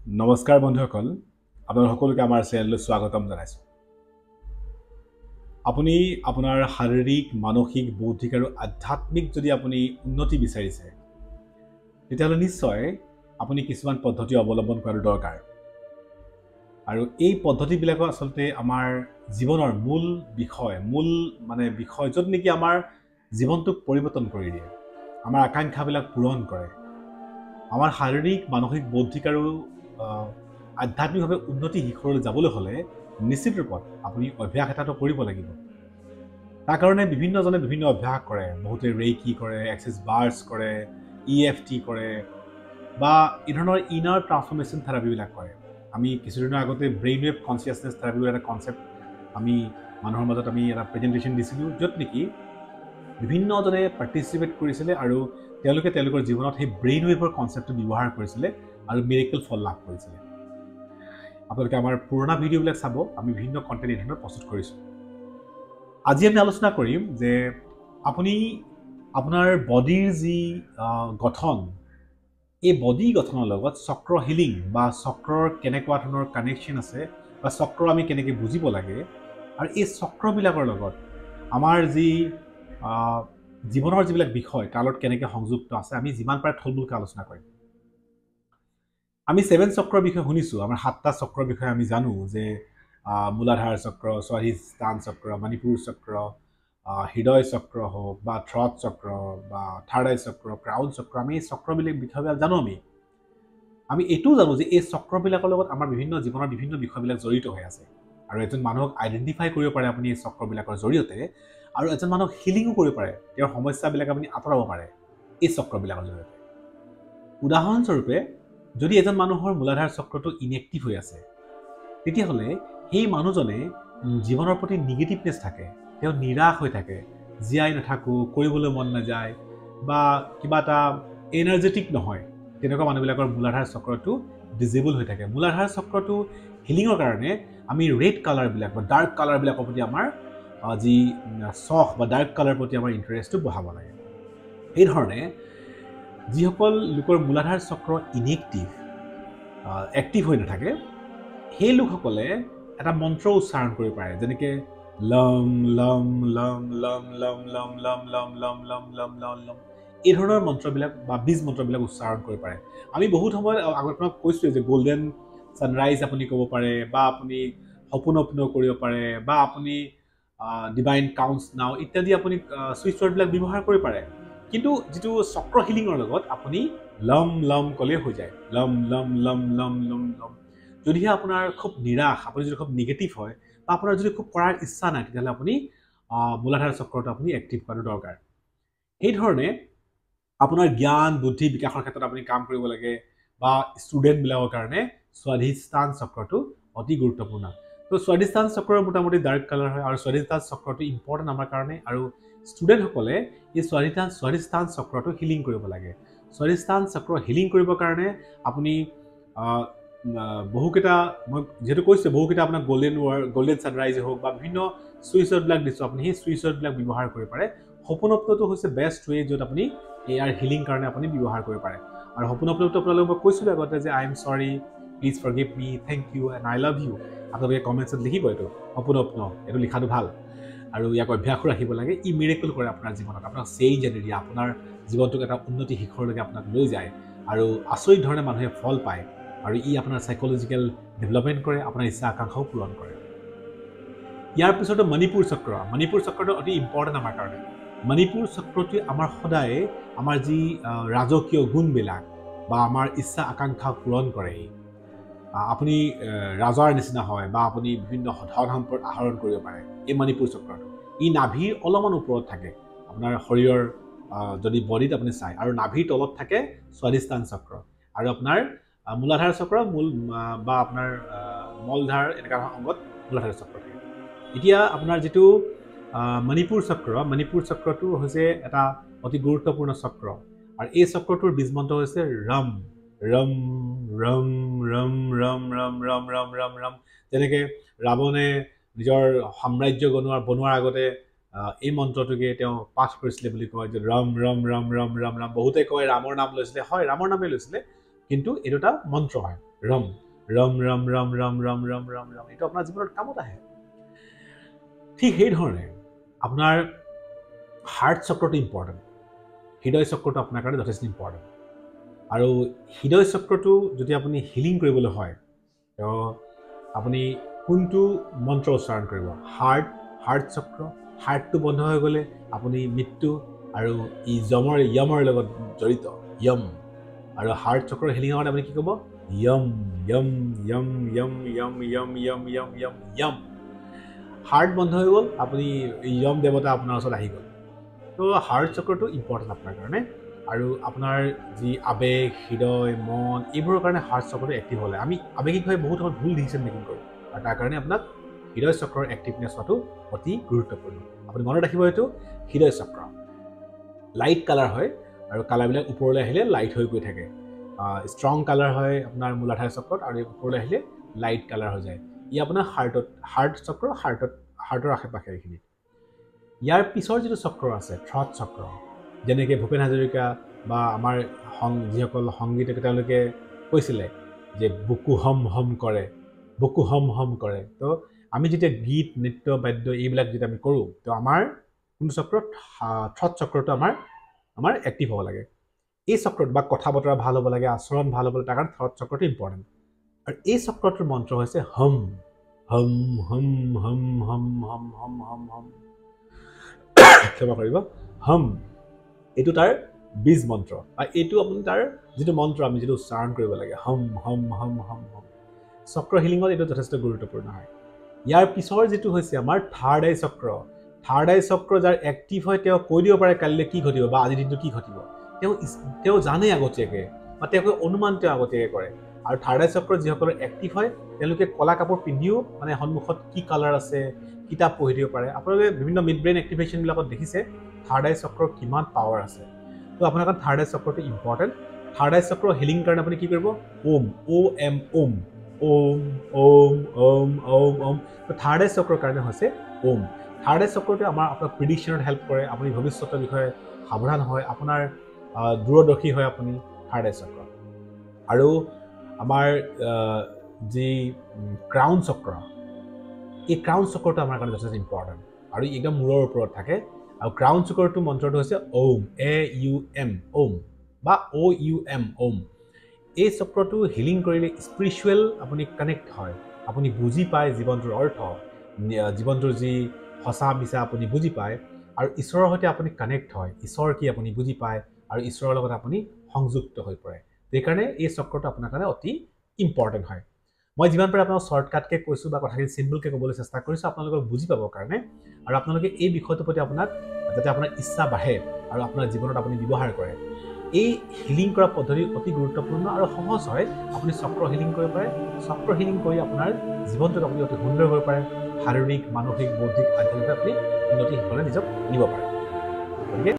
নমস্কাৰ বন্ধুসকল আপোনালোক সকলোকে আমাৰ চেনেললৈ স্বাগতম জনাইছো আপুনি আপোনাৰ শাৰীৰিক মানসিক বৌদ্ধিক আৰু আধ্যাত্মিক যদি আপুনি উন্নতি বিচাৰিছে তেতিয়াহ'লে নিশ্চয় আপুনি কিছুমান পদ্ধতি অৱলম্বন কৰাটো দৰকাৰ আৰু এই পদ্ধতিবিলাক আসলতে আমাৰ জীৱনৰ মূল বিষয় য'ত নেকি আমাৰ জীৱনটোক পৰিৱৰ্তন কৰি দিয়ে আমাৰ আকাংক্ষাবিলাক পূৰণ কৰে আমাৰ শাৰীৰিক মানসিক বৌদ্ধিক আৰু আধ্যাত্মিকভাৱে উন্নতি শিখৰলৈ যাবলৈ হ'লে নিশ্চিত ৰূপত আপুনি অভ্যাস এটাটো কৰিব লাগিব তাৰ কাৰণে বিভিন্নজনে বিভিন্ন অভ্যাস কৰে বহুতে ৰেকি কৰে এক্সেছ বাৰ্ছ কৰে EFT কৰে বা এই ধৰণৰ ইনাৰ ট্ৰান্সফৰ্মেশ্যন থেৰাপিবিলাক কৰে আমি কিছুদিনৰ আগতে ব্ৰেইন ৱেভ কনচিয়াছনেছ থেৰাপি এটা কনচেপ্ট আমি মানুহৰ মাজত আমি এটা প্ৰেজেণ্টেশ্যন দিছিলোঁ য'ত নেকি বিভিন্নজনে পাৰ্টিচিপেট কৰিছিলে আৰু তেওঁলোকৰ জীৱনত সেই ব্ৰেইন ৱেভৰ কনচেপ্টটো ব্যৱহাৰ কৰিছিলে আৰু মিৰেকল ফল লাভ কৰিছিলে আপোনালোকে আমাৰ পুৰণা ভিডিঅ'বিলাক চাব আমি বিভিন্ন কণ্টেণ্ট এই ধৰণৰ প্ৰস্তুত কৰিছোঁ আজি আমি আলোচনা কৰিম যে আপুনি আপোনাৰ বডিৰ যি গঠন এই বডি গঠনৰ লগত চক্ৰ হিলিং বা চক্ৰৰ কেনেকুৱা ধৰণৰ কানেকশ্যন আছে বা চক্ৰ আমি কেনেকৈ বুজিব লাগে আৰু এই চক্ৰবিলাকৰ লগত আমাৰ যি জীৱনৰ যিবিলাক বিষয় তাৰ লগত কেনেকৈ সংযুক্ত আছে আমি যিমান পাৰে থুলমূলকৈ আলোচনা কৰিম আমি 7 চক্ৰৰ বিষয়ে শুনিছোঁ আমাৰ 7টা চক্ৰৰ বিষয়ে আমি জানো যে মূলাধাৰ চক্ৰ স্বাধিষ্ঠান চক্ৰ মণিপুৰ চক্ৰ হৃদয় চক্ৰ হওক বা থ্ৰট চক্ৰ বা থাৰ্ড আই চক্ৰ ক্ৰাউন চক্ৰ আমি এই চক্ৰবিলাক বিষয়ে জানো আমি এইটোও জানো যে এই চক্ৰবিলাকৰ লগত আমাৰ জীৱনৰ বিভিন্ন বিষয়বিলাক জড়িত হৈ আছে আৰু এজন মানুহক আইডেণ্টিফাই কৰিব পাৰে আপুনি এই চক্ৰবিলাকৰ জৰিয়তে আৰু এজন মানুহক হিলিঙো কৰিব পাৰে তেওঁৰ সমস্যাবিলাক আপুনি আঁতৰাব পাৰে এই চক্ৰবিলাকৰ জৰিয়তে উদাহৰণস্বৰূপে যদি এজন মানুহৰ মূলাধাৰ চক্ৰটো ইনএক্টিভ হৈ আছে তেতিয়াহ'লে সেই মানুহজনে জীৱনৰ প্ৰতি নিগেটিভনেছ থাকে তেওঁ নিৰাশ হৈ থাকে জীয়াই নাথাকোঁ কৰিবলৈ মন নাযায় বা কিবা এটা এনাৰ্জেটিক নহয় তেনেকুৱা মানুহবিলাকৰ মূলাধাৰ চক্ৰটো ডিজেবল হৈ থাকে মূলাধাৰ চক্ৰটো হিলিঙৰ কাৰণে আমি ৰেড কালাৰবিলাক বা ডাৰ্ক কালাৰবিলাকৰ প্ৰতি আমাৰ যি চখ বা ডাৰ্ক কালাৰ প্ৰতি আমাৰ ইণ্টাৰেষ্টটো বঢ়াব লাগে এইধৰণে যিসকল লোকৰ মূলাধাৰ চক্ৰ ইনএক্টিভ এক্টিভ হৈ নাথাকে সেই লোকসকলে এটা মন্ত্ৰ উচ্চাৰণ কৰিব পাৰে যেনেকৈ লম লম লম লম লম লম লম লম লম লম লম লম লম এই ধৰণৰ মন্ত্ৰবিলাক বা বীজ মন্ত্ৰবিলাক উচ্চাৰণ কৰিব পাৰে আমি বহুত সময়ত আগত আপোনাক কৈছোঁৱে যে গল্ডেন ছানৰাইজ আপুনি ক'ব পাৰে বা আপুনি সপোন কৰিব পাৰে বা আপুনি ডিভাইন কাউন্টছ নাও ইত্যাদি আপুনি ছুইচ ৱৰ্ডবিলাক ব্যৱহাৰ কৰিব পাৰে কিন্তু যিটো চক্ৰ হিলিঙৰ লগত আপুনি লম লম ক'লে হৈ যায় লম লম লম লম লম লম যদিহে আপোনাৰ খুব নিৰাশ আপুনি যদি খুব নিগেটিভ হয় বা আপোনাৰ যদি খুব কৰাৰ ইচ্ছা নাই তেতিয়াহ'লে আপুনি মূলাধাৰ চক্ৰটো আপুনি এক্টিভ কৰাটো দৰকাৰ সেইধৰণে আপোনাৰ জ্ঞান বুদ্ধি বিকাশৰ ক্ষেত্ৰত আপুনি কাম কৰিব লাগে বা ষ্টুডেণ্টবিলাকৰ কাৰণে স্বাধিষ্ঠান চক্ৰটো অতি গুৰুত্বপূৰ্ণ তো স্বাধিষ্ঠান চক্ৰৰ মোটামুটি ডাৰ্ক কালাৰ হয় আৰু স্বাধিষ্ঠান চক্ৰটো ইম্পৰ্টেণ্ট আমাৰ কাৰণে আৰু ষ্টুডেণ্টসকলে এই স্বাধিষ্ঠান চক্ৰটো হিলিং কৰিব লাগে স্বাধিষ্ঠান চক্ৰ হিলিং কৰিবৰ কাৰণে আপুনি বহুকেইটা মই যিহেতু কৈছোঁ বহুকেইটা আপোনাক গল্ডেন ছানৰাইজে হওক বা বিভিন্ন ছুইচ ৱৰ্ডবিলাক দিছোঁ আপুনি সেই ছুইচ ৱৰ্ডবিলাক ব্যৱহাৰ কৰিব পাৰে সপোনপ্নটো হৈছে বেষ্ট ৱে য'ত আপুনি ইয়াৰ হিলিং কাৰণে আপুনি ব্যৱহাৰ কৰিব পাৰে আৰু সপোনপ্নটো আপোনালোকক মই কৈছিলোঁ আগতে যে I am sorry please forgive me thank you and I love you আপোনালোকে কমেণ্টছত লিখিব এইটো সপোনপ্ন এইটো লিখাটো ভাল আৰু ইয়াক অভ্যাসো ৰাখিব লাগে ই মিৰেকল কৰে আপোনাৰ জীৱনত আপোনাক চেঞ্জ আনি দিয়ে আপোনাৰ জীৱনটোক এটা উন্নতি শিখৰলৈকে আপোনাক লৈ যায় আৰু আচৰিত ধৰণে মানুহে ফল পায় আৰু ই আপোনাৰ সাইকোলজিকেল ডেভেলপমেণ্ট কৰে আপোনাৰ ইচ্ছা আকাংক্ষাও পূৰণ কৰে ইয়াৰ পিছতো মণিপুৰ চক্ৰটো অতি ইম্পৰ্টেণ্ট আমাৰ কাৰণে মণিপুৰ চক্ৰটোৱে আমাৰ সদায় আমাৰ যি ৰাজকীয় গুণবিলাক বা আমাৰ ইচ্ছা আকাংক্ষা পূৰণ কৰে আপুনি ৰাজাৰ নিচিনা হয় বা আপুনি বিভিন্ন ধন সম্পদ আহৰণ কৰিব পাৰে এই মণিপুৰ চক্ৰটো ই নাভিৰ অলপমান ওপৰত থাকে আপোনাৰ শৰীৰৰ যদি বডিত আপুনি চায় আৰু নাভিৰ তলত থাকে স্বাধিষ্ঠান চক্ৰ আৰু আপোনাৰ মূলাধাৰ চক্ৰ বা আপোনাৰ মলধাৰ এনেকুৱা অংগত মূলাধাৰ চক্ৰ থাকে এতিয়া আপোনাৰ যিটো মণিপুৰ চক্ৰটো হৈছে এটা অতি গুৰুত্বপূৰ্ণ চক্ৰ আৰু এই চক্ৰটোৰ বীজমন্ত্ৰ হৈছে ৰম ৰম ৰম ৰম ৰম ৰম ৰম ৰম ৰম ৰম যেনেকৈ ৰাৱণে নিজৰ সাম্ৰাজ্য বনোৱাৰ আগতে এই মন্ত্ৰটোকে তেওঁ পাঠ কৰিছিলে বুলি কয় যে ৰম ৰম ৰম ৰম ৰম ৰম বহুতে কয় ৰামৰ নাম লৈছিলে হয় ৰামৰ নামেই লৈছিলে কিন্তু এইটো এটা মন্ত্ৰ হয় ৰম ৰম ৰম ৰম ৰম ৰম ৰম ৰম ৰম এইটো আপোনাৰ জীৱনত কামত আহে ঠিক সেইধৰণে আপোনাৰ হাৰ্ট চক্ৰটো ইম্পৰ্টেণ্ট হৃদয় চক্ৰটো আপোনাৰ কাৰণে যথেষ্ট ইম্পৰ্টেণ্ট আৰু হৃদয় চক্ৰটো যদি আপুনি হিলিং কৰিবলৈ হয় তো আপুনি কোনটো মন্ত্ৰ উচ্চাৰণ কৰিব হাৰ্ট চক্ৰ হাৰ্টটো বন্ধ হৈ গ'লে আপুনি মৃত্যু আৰু ই য়মৰ লগত জড়িত য়ম আৰু হাৰ্ট চক্ৰৰ হিলিঙৰ কাৰণে আপুনি কি ক'ব য়ম য়ম য়ম য়ম য়ম য়ম য়ম য়ম য়ম য়ম হাৰ্ট বন্ধ হৈ গ'ল আপুনি য়ম দেৱতা আপোনাৰ ওচৰত আহি গ'ল তো হাৰ্ট চক্ৰটো ইম্পৰ্টেণ্ট আপোনাৰ কাৰণে আৰু আপোনাৰ যি আবেগ হৃদয় মন এইবোৰৰ কাৰণে হাৰ্ট চক্ৰটো এক্টিভ হ'লে আমি আবেগিকভাৱে বহুত সময় ভুল ডিচিশ্যন মেকিং কৰোঁ আৰু তাৰ কাৰণে আপোনাক হৃদয় চক্ৰৰ এক্টিভনেছ হোৱাটো অতি গুৰুত্বপূৰ্ণ আপুনি মনত ৰাখিব এইটো হৃদয় চক্ৰ লাইট কালাৰ হয় আৰু কালাৰবিলাক ওপৰলৈ আহিলে লাইট হৈ গৈ থাকে ষ্ট্ৰং কালাৰ হয় আপোনাৰ মূলাধাৰ চক্ৰত আৰু ওপৰলৈ আহিলে লাইট কালাৰ হৈ যায় ই আপোনাৰ হাৰ্ট চক্ৰ হাৰ্টৰ আশে পাশে এইখিনি ইয়াৰ পিছৰ যিটো চক্ৰ আছে থ্ৰট চক্ৰ যেনেকৈ ভূপেন হাজৰিকা বা আমাৰ যিসকল সংগীতকে তেওঁলোকে কৈছিলে যে বুকু হম হম কৰে তো আমি যেতিয়া গীত নৃত্য বাদ্য এইবিলাক যেতিয়া আমি কৰোঁ তো আমাৰ কোনটো চক্ৰ থ্ৰট চক্ৰটো আমাৰ এক্টিভ হ'ব লাগে এই চক্ৰত বা কথা বতৰা ভাল হ'ব লাগে আচৰণ ভাল হ'ব লাগে তাৰ কাৰণে থ্ৰট চক্ৰটো ইম্পৰ্টেণ্ট আৰু এই চক্ৰটোৰ মন্ত্ৰ হৈছে হম হম হম হম হম হম হম হম হম ক্ষমা কৰিব হম এইটো তাৰ বীজ মন্ত্ৰ আৰু এইটো আপুনি তাৰ যিটো মন্ত্ৰ আমি যিটো উচ্চাৰণ কৰিব লাগে হম হম হম হম হম চক্ৰ হিলিঙত এইটো যথেষ্ট গুৰুত্বপূৰ্ণ হয় ইয়াৰ পিছৰ যিটো হৈছে আমাৰ থাৰ্ড আই চক্ৰ যাৰ এক্টিভ হয় তেওঁ কৈ দিব পাৰে কালিলৈ কি ঘটিব বা আজিৰ দিনটো কি ঘটিব তেওঁ জানে আগতীয়াকৈ বা তেওঁ অনুমান তেওঁ আগতীয়াকৈ কৰে আৰু থাৰ্ড আই চক্ৰ যিসকলৰ এক্টিভ হয় তেওঁলোকে কলা কাপোৰ পিন্ধিও মানে সন্মুখত কি কালাৰ আছে কিতাপ পঢ়ি দিব পাৰে আপোনালোকে বিভিন্ন মিড ব্ৰেইন এক্টিভেশ্যনবিলাকত দেখিছে থাৰ্ড আই চক্ৰৰ কিমান পাৱাৰ আছে তো আপোনাৰ কাৰণে থাৰ্ড আই চক্ৰটো ইম্পৰ্টেণ্ট থাৰ্ড আই চক্ৰ হিলিং কাৰণে আপুনি কি কৰিব ওম তো থাৰ্ড আই চক্ৰৰ কাৰণে হৈছে ওম থাৰ্ড আই চক্ৰটোৱে আপোনাক প্ৰিডিকশ্যনত হেল্প কৰে আপুনি ভৱিষ্যতৰ বিষয়ে সাৱধান হয় আপোনাৰ দূৰদৰ্শী হয় আপুনি থাৰ্ড আই চক্ৰ আৰু আমাৰ যি ক্ৰাউন চক্ৰ এই ক্ৰাউন চক্ৰটো আমাৰ কাৰণে যথেষ্ট ইম্পৰ্টেণ্ট আৰু একদম মূৰৰ ওপৰত থাকে আৰু ক্ৰাউন চক্ৰটো মন্ত্ৰটো হৈছে ওম AUM ওম বা OUM ওম এই চক্ৰটো হিলিং কৰিলে স্পিৰিচুৱেল আপুনি কানেক্ট হয় আপুনি বুজি পায় জীৱনটোৰ অৰ্থ জীৱনটোৰ যি সঁচা মিছা আপুনি বুজি পায় আৰু ঈশ্বৰৰ সৈতে আপুনি কানেক্ট হয় ঈশ্বৰ কি আপুনি বুজি পায় আৰু ঈশ্বৰৰ লগত আপুনি সংযুক্ত হৈ পৰে সেইকাৰণে এই চক্ৰটো আপোনাৰ কাৰণে অতি ইম্পৰ্টেণ্ট হয় মই যিমান পাৰে আপোনাক শ্বৰ্টকাটকৈ কৈছোঁ বা কথাখিনি চিম্পলকৈ ক'বলৈ চেষ্টা কৰিছোঁ আপোনালোকক বুজি পাবৰ কাৰণে আৰু আপোনালোকে এই বিষয়টোৰ প্ৰতি যাতে আপোনাৰ ইচ্ছা বাঢ়ে আৰু আপোনাৰ জীৱনত আপুনি ব্যৱহাৰ কৰে এই হিলিং কৰা পদ্ধতি অতি গুৰুত্বপূৰ্ণ আৰু সহজ হয় আপুনি চক্ৰ হিলিং কৰিব পাৰে চক্ৰ হিলিং কৰি আপোনাৰ জীৱনটোত আপুনি অতি সুন্দৰ কৰিব পাৰে শাৰীৰিক মানসিক বৌদ্ধিক আধ্যাত্মিক আপুনি উন্নতি শিখৰলৈ নিজক নিব পাৰে গতিকে